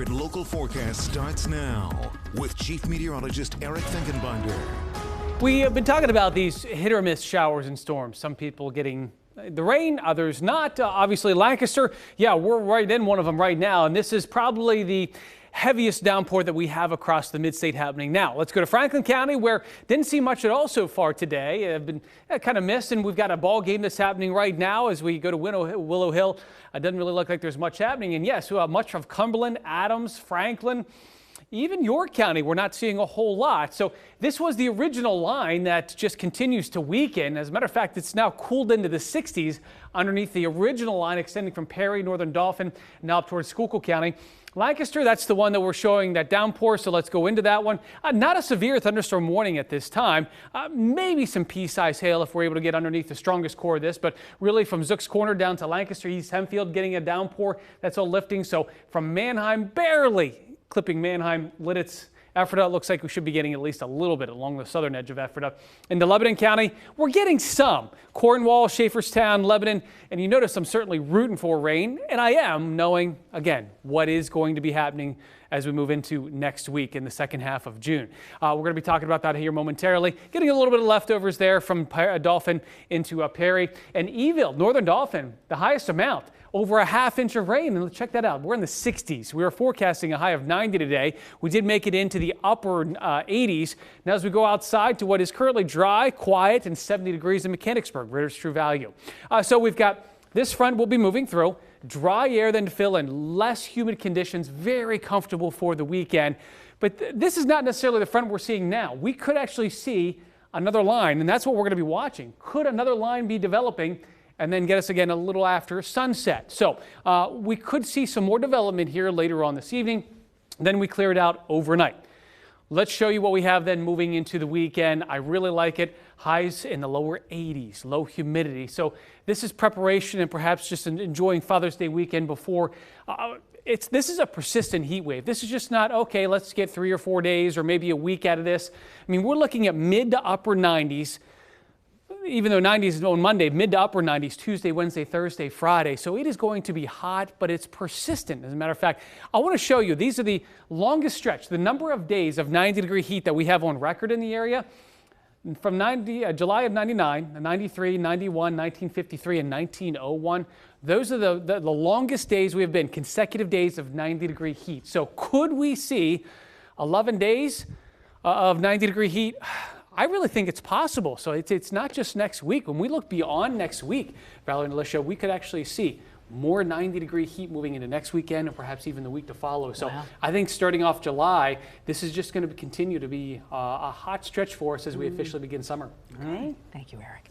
accurate local forecast starts now with Chief Meteorologist Eric Finkenbinder. We have been talking about these hit or miss showers and storms. Some people getting the rain, others not. Obviously, Lancaster, yeah, we're right in one of them right now. And this is probably the heaviest downpour that we have across the mid-state happening now. Let's go to Franklin County, where didn't see much at all so far today. Have been kind of missed, and we've got a ball game that's happening right now as we go to Willow Hill. It doesn't really look like there's much happening. And yes, much of Cumberland, Adams, Franklin, even York County, we're not seeing a whole lot. So this was the original line that just continues to weaken. As a matter of fact, it's now cooled into the 60s underneath the original line extending from Perry, Northern Dauphin, now up towards Schuylkill County. Lancaster, that's the one that we're showing that downpour, so let's go into that one. Not a severe thunderstorm warning at this time. Maybe some pea-sized hail if we're able to get underneath the strongest core of this, but really from Zook's Corner down to Lancaster, East Hempfield, getting a downpour, that's all lifting. So from Manheim, barely clipping Manheim, Lidditz, Ephrata, looks like we should be getting at least a little bit along the southern edge of Ephrata. Into Lebanon County, we're getting some. Cornwall, Schaeferstown, Lebanon, and you notice I'm certainly rooting for rain, and I am, knowing, again, what is going to be happening as we move into next week in the second half of June. We're going to be talking about that here momentarily. Getting a little bit of leftovers there from Dauphin into Perry. And Eville, Northern Dauphin, the highest amount, over a ½ inch of rain. And check that out. We're in the 60s. We were forecasting a high of 90 today. We did make it into the upper 80s. Now as we go outside to what is currently dry, quiet, and 70 degrees in Mechanicsburg, Ritter's True Value. So we've got this front will be moving through. Dry air then to fill in, less humid conditions, very comfortable for the weekend. But this is not necessarily the front we're seeing now. We could actually see another line, and that's what we're going to be watching. Could another line be developing and then get us again a little after sunset? So we could see some more development here later on this evening. Then we clear it out overnight. Let's show you what we have then moving into the weekend. I really like it. Highs in the lower 80s, low humidity. So this is preparation and perhaps just enjoying Father's Day weekend before. This is a persistent heat wave. This is just not, okay, let's get 3 or 4 days or maybe a week out of this. I mean, we're looking at mid to upper 90s. Even though 90s is on Monday, mid to upper 90s, Tuesday, Wednesday, Thursday, Friday. So it is going to be hot, but it's persistent. As a matter of fact, I want to show you, these are the longest stretch, the number of days of 90-degree heat that we have on record in the area. From July of 99, 93, 91, 1953, and 1901. Those are the longest days we have been, consecutive days of 90-degree heat. So could we see 11 days of 90-degree heat? I really think it's possible. So it's not just next week. When we look beyond next week, Valerie and Alicia, we could actually see more 90-degree heat moving into next weekend and perhaps even the week to follow. So wow. I think starting off July, this is just going to continue to be a hot stretch for us as we officially begin summer. All right. Thank you, Eric.